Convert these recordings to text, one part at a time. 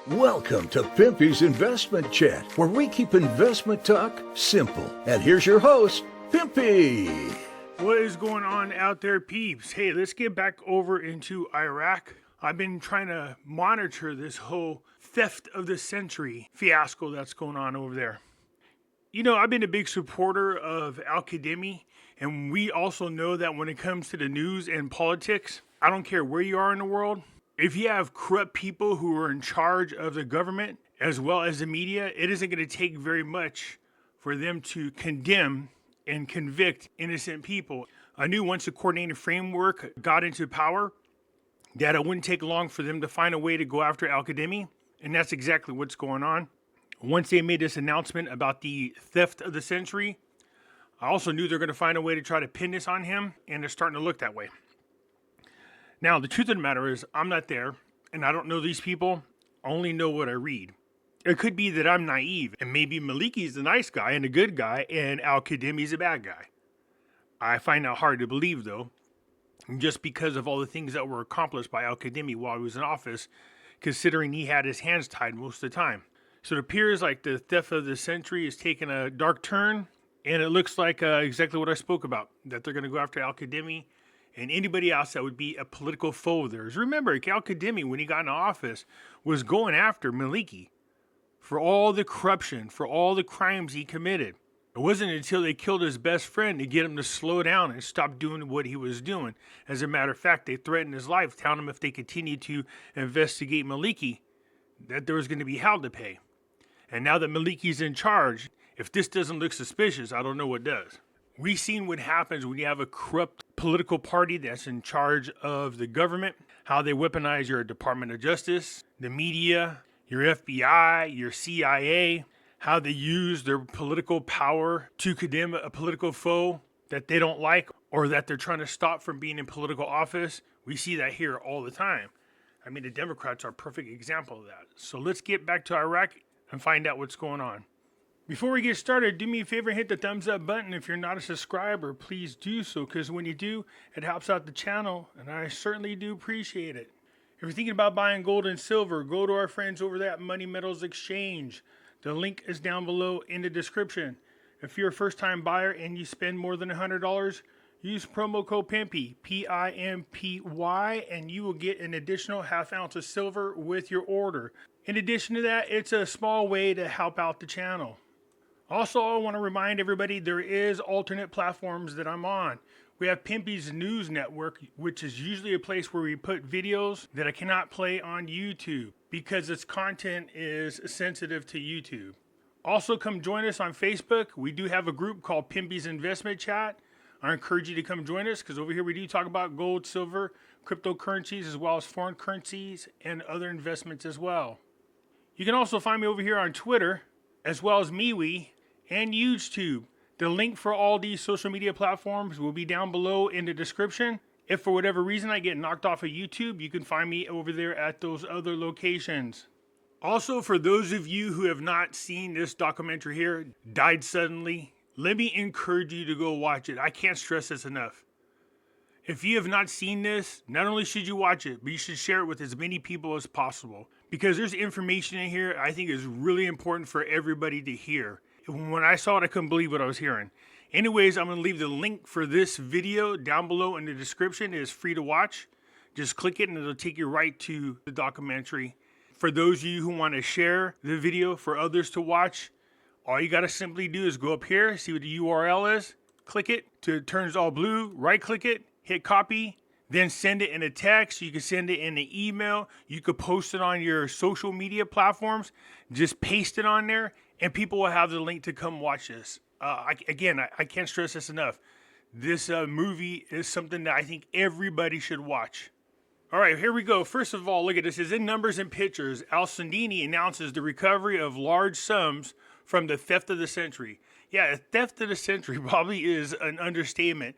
Welcome to Pimpy's Investment Chat, where we keep investment talk simple. And here's your host, Pimpy. What is going on out there, peeps? Hey, let's get back over into Iraq. I've been trying to monitor this whole theft of the century fiasco that's going on over there. You know, I've been a big supporter of Al-Qademi, and we also know that when it comes to the news and politics, I don't care where you are in the world, if you have corrupt people who are in charge of the government as well as the media, it isn't going to take very much for them to condemn and convict innocent people. I knew once the coordinated framework got into power that it wouldn't take long for them to find a way to go after Al-Qademi, and that's exactly what's going on. Once they made this announcement about the theft of the century, I also knew they're going to find a way to try to pin this on him, and they're starting to look that way. Now, the truth of the matter is, I'm not there, and I don't know these people. I only know what I read. It could be that I'm naive, and maybe Maliki's the nice guy and the good guy, and Al-Qademi's the bad guy. I find that hard to believe, though, just because of all the things that were accomplished by Al-Qademi while he was in office, considering he had his hands tied most of the time. So it appears like the theft of the century is taking a dark turn, and it looks like exactly what I spoke about, that they're going to go after Al-Qademi and anybody else that would be a political foe of theirs. Remember, Al-Qademi, when he got into office, was going after Maliki for all the corruption, for all the crimes he committed. It wasn't until they killed his best friend to get him to slow down and stop doing what he was doing. As a matter of fact, they threatened his life, telling him if they continued to investigate Maliki, that there was going to be hell to pay. And now that Maliki's in charge, if this doesn't look suspicious, I don't know what does. We've seen what happens when you have a corrupt political party that's in charge of the government, how they weaponize your Department of Justice, the media, your FBI, your CIA, how they use their political power to condemn a political foe that they don't like or that they're trying to stop from being in political office. We see that here all the time. I mean, the Democrats are a perfect example of that. So let's get back to Iraq and find out what's going on. Before we get started, do me a favor and hit the thumbs up button. If you're not a subscriber, please do so, because when you do, it helps out the channel, and I certainly do appreciate it. If you're thinking about buying gold and silver, go to our friends over there at Money Metals Exchange. The link is down below in the description. If you're a first-time buyer and you spend more than $100, use promo code Pimpy, P-I-M-P-Y, and you will get an additional half ounce of silver with your order. In addition to that, it's a small way to help out the channel. Also, I want to remind everybody there is alternate platforms that I'm on. We have Pimpy's News Network, which is usually a place where we put videos that I cannot play on YouTube because its content is sensitive to YouTube. Also, come join us on Facebook. We do have a group called Pimpy's Investment Chat. I encourage you to come join us because over here we do talk about gold, silver, cryptocurrencies, as well as foreign currencies and other investments as well. You can also find me over here on Twitter, as well as MeWe and YouTube. The link for all these social media platforms will be down below in the description. If for whatever reason I get knocked off of YouTube, you can find me over there at those other locations. Also, for those of you who have not seen this documentary here, Died Suddenly, let me encourage you to go watch it. I can't stress this enough. If you have not seen this, not only should you watch it, but you should share it with as many people as possible. Because there's information in here I think is really important for everybody to hear. When I saw it, I couldn't believe what I was hearing. Anyways, I'm going to leave the link for this video down below in the description. It is free to watch. Just click it and it'll take you right to the documentary. For those of you who want to share the video for others to watch, all you got to simply do is go up here, see what the URL is, click it till it turns all blue, right click it, hit copy, then send it in a text. You can send it in an email. You could post it on your social media platforms. Just paste it on there and people will have the link to come watch this. I can't stress this enough. This movie is something that I think everybody should watch. All right, here we go. First of all, look at this. It's in numbers and pictures. Al-Sundini announces the recovery of large sums from the theft of the century. Yeah, the theft of the century probably is an understatement.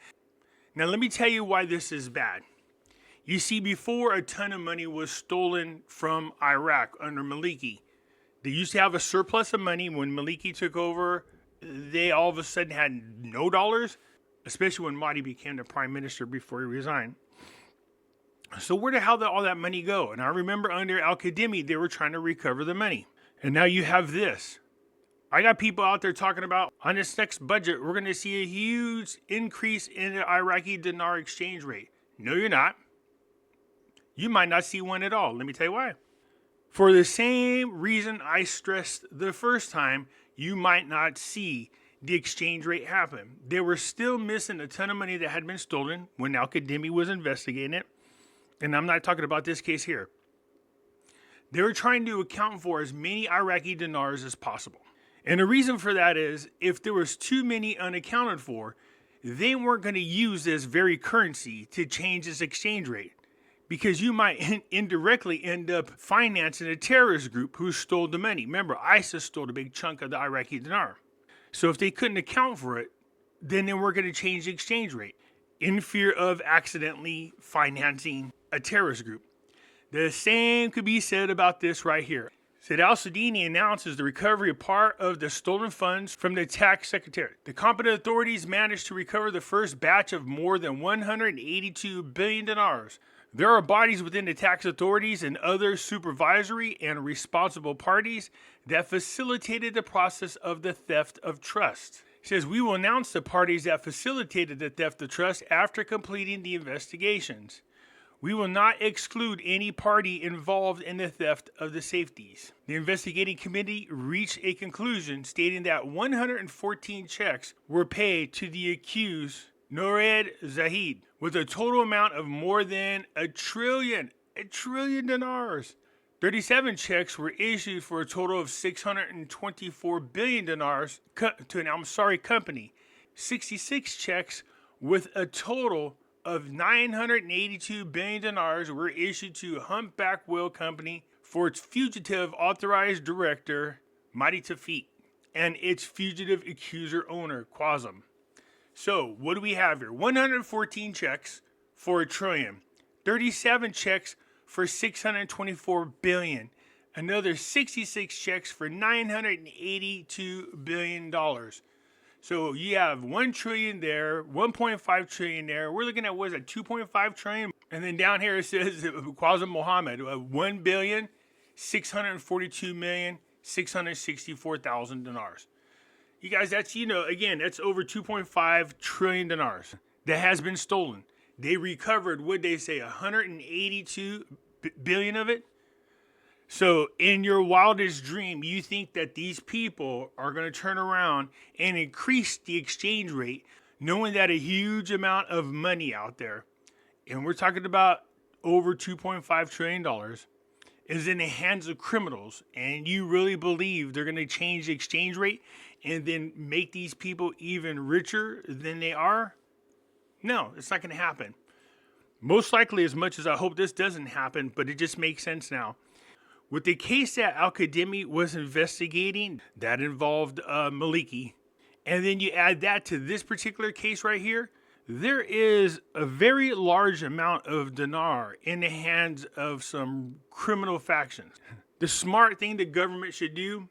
Now, let me tell you why this is bad. You see, before a ton of money was stolen from Iraq under Maliki. They used to have a surplus of money. When Maliki took over, they all of a sudden had no dollars, especially when Mahdi became the prime minister before he resigned. So where the hell did all that money go? And I remember under Al-Qademi, they were trying to recover the money. And now you have this. I got people out there talking about on this next budget, we're going to see a huge increase in the Iraqi dinar exchange rate. No, you're not. You might not see one at all. Let me tell you why. For the same reason I stressed the first time, you might not see the exchange rate happen. They were still missing a ton of money that had been stolen when Al-Qademi was investigating it. And I'm not talking about this case here. They were trying to account for as many Iraqi dinars as possible. And the reason for that is if there was too many unaccounted for, they weren't going to use this very currency to change this exchange rate. Because you might indirectly end up financing a terrorist group who stole the money. Remember, ISIS stole a big chunk of the Iraqi dinar. So if they couldn't account for it, then they weren't going to change the exchange rate in fear of accidentally financing a terrorist group. The same could be said about this right here. Said Al-Sudini announces the recovery of part of the stolen funds from the tax secretariat. The competent authorities managed to recover the first batch of more than 182 billion dinars. There are bodies within the tax authorities and other supervisory and responsible parties that facilitated the process of the theft of trust. It says, we will announce the parties that facilitated the theft of trust after completing the investigations. We will not exclude any party involved in the theft of the safeties. The investigating committee reached a conclusion stating that 114 checks were paid to the accused Nored Zahid with a total amount of more than a trillion dinars. 37 checks were issued for a total of 624 billion dinars to an company. 66 checks with a total of 982 billion dinars were issued to Humpback Whale Company for its fugitive authorized director, Mahdi Tawfiq, and its fugitive accuser owner, Qasem. So, what do we have here? 114 checks for a trillion, 37 checks for 624 billion, another 66 checks for $982 billion. So you have 1 trillion there, 1.5 trillion there. We're looking at, what is it, 2.5 trillion? And then down here it says Qasem Mohammed, 1,642,664,000 dinars. You guys, that's, again, that's over 2.5 trillion dinars that has been stolen. They recovered, would they say, 182 billion of it? So in your wildest dream, you think that these people are going to turn around and increase the exchange rate, knowing that a huge amount of money out there, and we're talking about over $2.5 trillion, is in the hands of criminals, and you really believe they're going to change the exchange rate and then make these people even richer than they are? No, it's not going to happen. Most likely, as much as I hope this doesn't happen, but it just makes sense now. With the case that Al-Qademi was investigating, that involved Maliki, and then you add that to this particular case right here, there is a very large amount of dinar in the hands of some criminal factions. The smart thing the government should do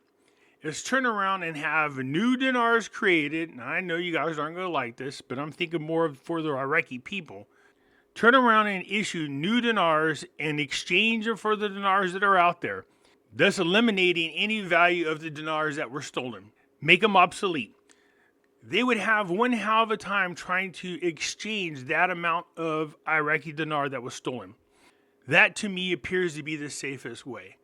is turn around and have new dinars created. Now, I know you guys aren't going to like this, but I'm thinking more for the Iraqi people. Turn around and issue new dinars and exchange them for the dinars that are out there, thus eliminating any value of the dinars that were stolen. Make them obsolete. They would have one hell of a time trying to exchange that amount of Iraqi dinar that was stolen. That, to me, appears to be the safest way.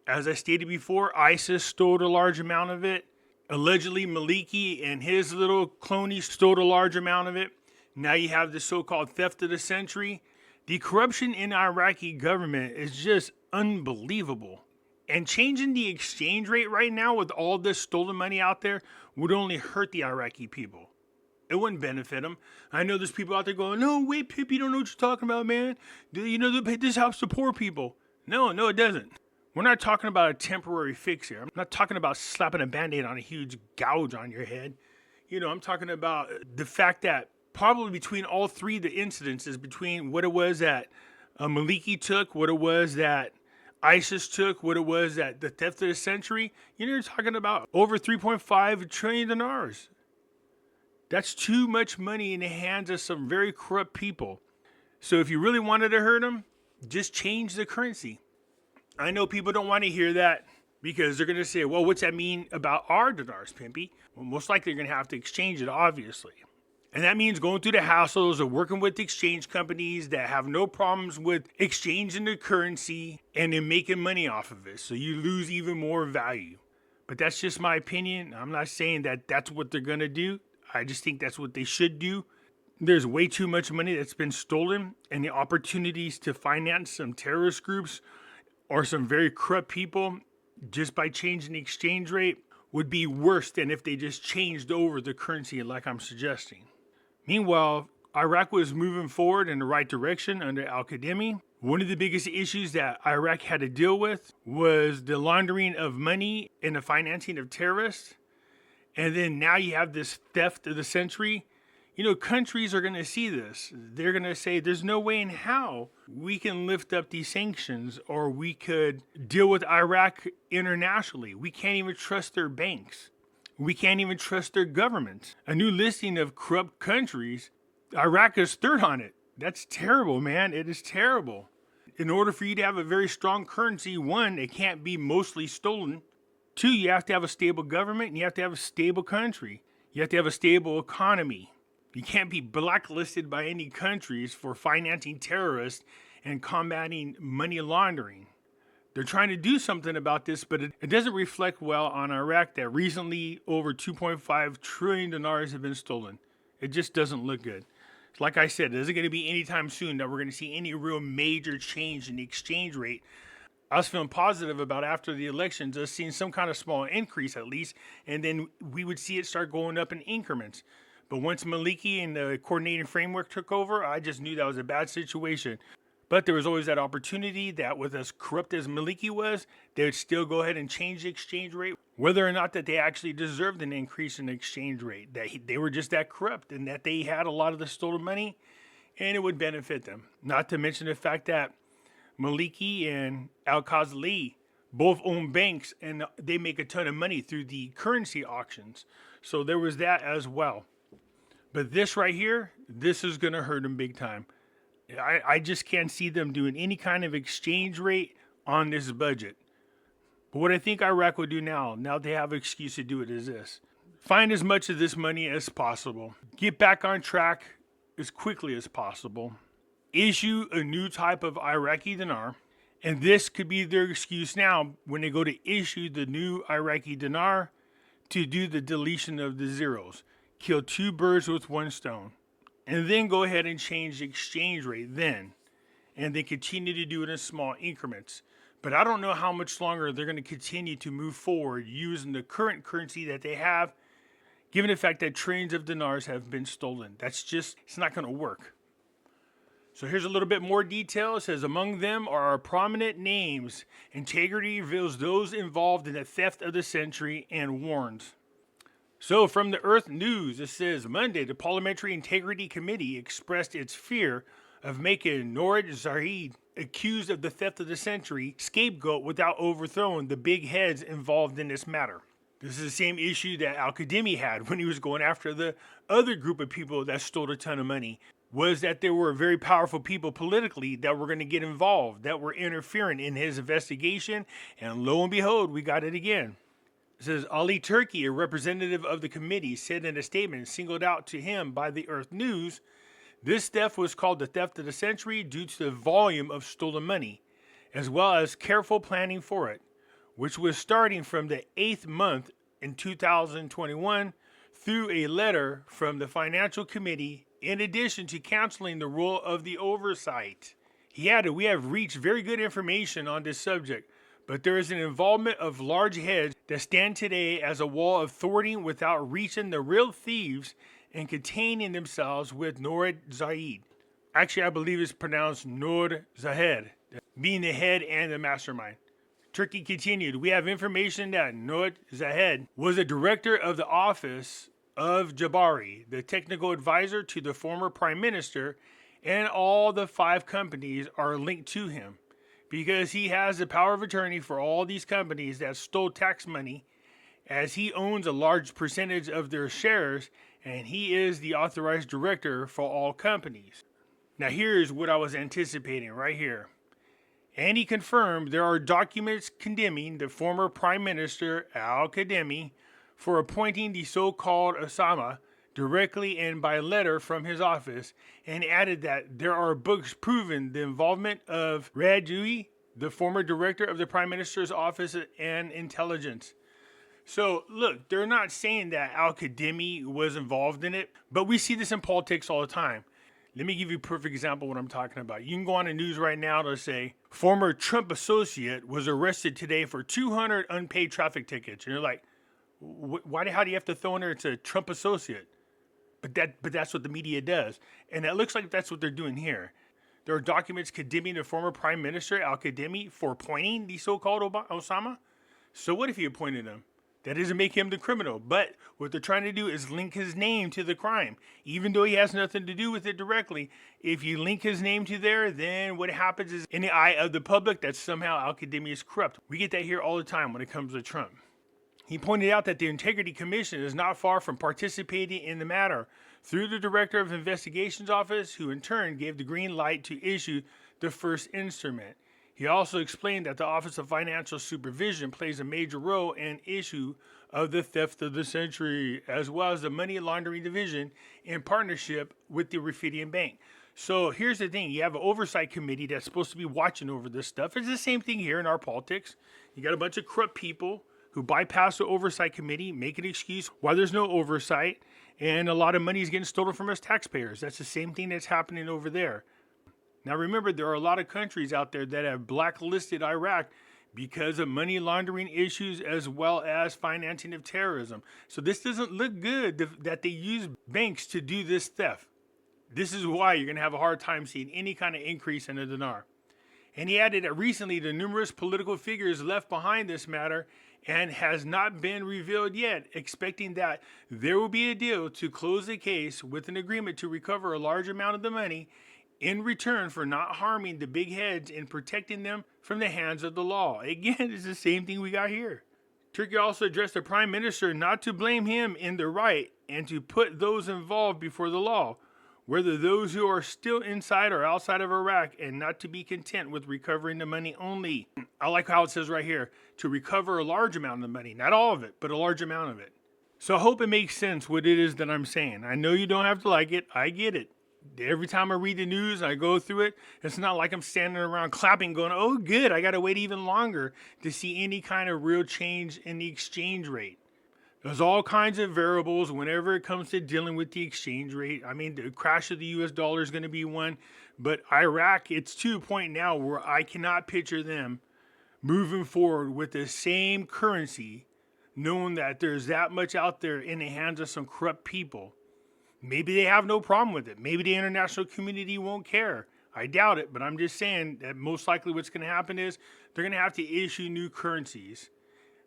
As I stated before, ISIS stole a large amount of it. Allegedly, Maliki and his little cronies stole a large amount of it. Now you have the so-called theft of the century. The corruption in the Iraqi government is just unbelievable. And changing the exchange rate right now with all this stolen money out there would only hurt the Iraqi people. It wouldn't benefit them. I know there's people out there going, no, wait, Pimpy, you don't know what you're talking about, man. This helps the poor people. No, it doesn't. We're not talking about a temporary fix here. I'm not talking about slapping a Band-Aid on a huge gouge on your head. I'm talking about the fact that probably between all three of the incidences, between what it was that Maliki took, what it was that ISIS took, what it was that the theft of the century, you're talking about over 3.5 trillion dinars. That's too much money in the hands of some very corrupt people. So if you really wanted to hurt them, Just change the currency. I know people don't want to hear that because they're going to say, well, what's that mean about our dinars, Pimpy? Well, most likely they're going to have to exchange it, obviously. And that means going through the hassles of working with exchange companies that have no problems with exchanging the currency and then making money off of it. So you lose even more value. But that's just my opinion. I'm not saying that that's what they're going to do. I just think that's what they should do. There's way too much money that's been stolen, and the opportunities to finance some terrorist groups or some very corrupt people just by changing the exchange rate would be worse than if they just changed over the currency like I'm suggesting. Meanwhile, Iraq was moving forward in the right direction under al-Qademi. One of the biggest issues that Iraq had to deal with was the laundering of money and the financing of terrorists. And then now you have this theft of the century. You know, countries are going to see this. They're going to say there's no way in how we can lift up these sanctions or we could deal with Iraq internationally. We can't even trust their banks. We can't even trust their government. A new listing of corrupt countries, Iraq is third on it. That's terrible, man. It is terrible. In order for you to have a very strong currency, one, it can't be mostly stolen. Two, you have to have a stable government and you have to have a stable country. You have to have a stable economy. You can't be blacklisted by any countries for financing terrorists and combating money laundering. They're trying to do something about this, but it doesn't reflect well on Iraq that recently over 2.5 trillion dinars have been stolen. It just doesn't look good. Like I said, it isn't going to be anytime soon that we're going to see any real major change in the exchange rate. I was feeling positive about after the elections, us seeing some kind of small increase at least, and then we would see it start going up in increments. But once Maliki and the coordinating framework took over, I just knew that was a bad situation. But there was always that opportunity that with as corrupt as Maliki was, they would still go ahead and change the exchange rate, whether or not that they actually deserved an increase in the exchange rate, that they were just that corrupt and that they had a lot of the stolen money and it would benefit them. Not to mention the fact that Maliki and Al-Khazali both own banks and they make a ton of money through the currency auctions. So there was that as well. But this right here, this is going to hurt them big time. I just can't see them doing any kind of exchange rate on this budget. But what I think Iraq will do now they have an excuse to do it, is this. Find as much of this money as possible. Get back on track as quickly as possible. Issue a new type of Iraqi dinar. And this could be their excuse now when they go to issue the new Iraqi dinar to do the deletion of the zeros. Kill two birds with one stone. And then go ahead and change the exchange rate then. And then continue to do it in small increments. But I don't know how much longer they're going to continue to move forward using the current currency that they have, given the fact that trillions of dinars have been stolen. It's not going to work. So here's a little bit more detail. It says, among them are our prominent names. Integrity reveals those involved in the theft of the century and warns. So from the Earth News, it says, Monday, the Parliamentary Integrity Committee expressed its fear of making Norid Zahid, accused of the theft of the century, scapegoat without overthrowing the big heads involved in this matter. This is the same issue that al-Qademi had when he was going after the other group of people that stole a ton of money, was that there were very powerful people politically that were going to get involved, that were interfering in his investigation, and lo and behold, we got it again. It says, Ali Turki, a representative of the committee, said in a statement singled out to him by the Earth News, this theft was called the theft of the century due to the volume of stolen money, as well as careful planning for it, which was starting from the 8th month in 2021 through a letter from the Financial Committee, in addition to canceling the role of the oversight. He added, we have reached very good information on this subject, but there is an involvement of large heads that stand today as a wall of thwarting without reaching the real thieves and containing themselves with Norid Zahid. Actually, I believe it's pronounced Noor Zahed, being the head and the mastermind. Turkey continued, we have information that Noor Zahed was a director of the office of Jabari, the technical advisor to the former prime minister, and all the 5 companies are linked to him because he has the power of attorney for all these companies that stole tax money, as he owns a large percentage of their shares and he is the authorized director for all companies. Now here's what I was anticipating right here. And he confirmed there are documents condemning the former Prime Minister al-Kadhimi for appointing the so-called Osama directly and by letter from his office, and added that there are books proving the involvement of Rajoui, the former director of the Prime Minister's Office and Intelligence. So, look, they're not saying that al-Kadhimi was involved in it, but we see this in politics all the time. Let me give you a perfect example of what I'm talking about. You can go on the news right now to say, former Trump associate was arrested today for 200 unpaid traffic tickets. And you're like, how do you have to throw in there it's a Trump associate? But that's what the media does. And it looks like that's what they're doing here. There are documents condemning the former Prime Minister al-Kadhimi for appointing the so-called Osama. So what if he appointed him? That doesn't make him the criminal. But what they're trying to do is link his name to the crime. Even though he has nothing to do with it directly, if you link his name to there, then what happens is in the eye of the public that somehow al-Kadhimi is corrupt. We get that here all the time when it comes to Trump. He pointed out that the Integrity Commission is not far from participating in the matter through the Director of Investigations Office, who in turn gave the green light to issue the first instrument. He also explained that the Office of Financial Supervision plays a major role in issue of the theft of the century, as well as the Money Laundering Division in partnership with the Raffidian Bank. So here's the thing. You have an oversight committee that's supposed to be watching over this stuff. It's the same thing here in our politics. You got a bunch of corrupt people who bypass the oversight committee, make an excuse why there's no oversight, and a lot of money is getting stolen from us taxpayers. That's the same thing that's happening over there. Now remember, there are a lot of countries out there that have blacklisted Iraq because of money laundering issues as well as financing of terrorism. So this doesn't look good that they use banks to do this theft. This is why you're going to have a hard time seeing any kind of increase in the dinar. And he added that recently the numerous political figures left behind this matter and has not been revealed yet, expecting that there will be a deal to close the case with an agreement to recover a large amount of the money in return for not harming the big heads and protecting them from the hands of the law. Again, it's the same thing we got here. Turkey also addressed the Prime Minister not to blame him in the right and to put those involved before the law, whether those who are still inside or outside of Iraq, and not to be content with recovering the money only. I like how it says right here, to recover a large amount of the money. Not all of it, but a large amount of it. So I hope it makes sense what it is that I'm saying. I know you don't have to like it. I get it. Every time I read the news, I go through it. It's not like I'm standing around clapping going, oh, good, I got to wait even longer to see any kind of real change in the exchange rate. There's all kinds of variables whenever it comes to dealing with the exchange rate. I mean, the crash of the US dollar is going to be one, but Iraq, it's to a point now where I cannot picture them moving forward with the same currency, knowing that there's that much out there in the hands of some corrupt people. Maybe they have no problem with it. Maybe the international community won't care. I doubt it, but I'm just saying that most likely what's going to happen is they're going to have to issue new currencies,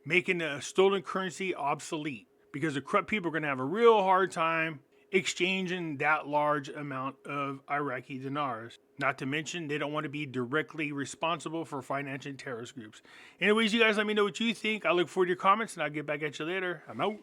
making the stolen currency obsolete, because the corrupt people are going to have a real hard time exchanging that large amount of Iraqi dinars. Not to mention, they don't want to be directly responsible for financing terrorist groups. Anyways, you guys let me know what you think. I look forward to your comments, and I'll get back at you later. I'm out.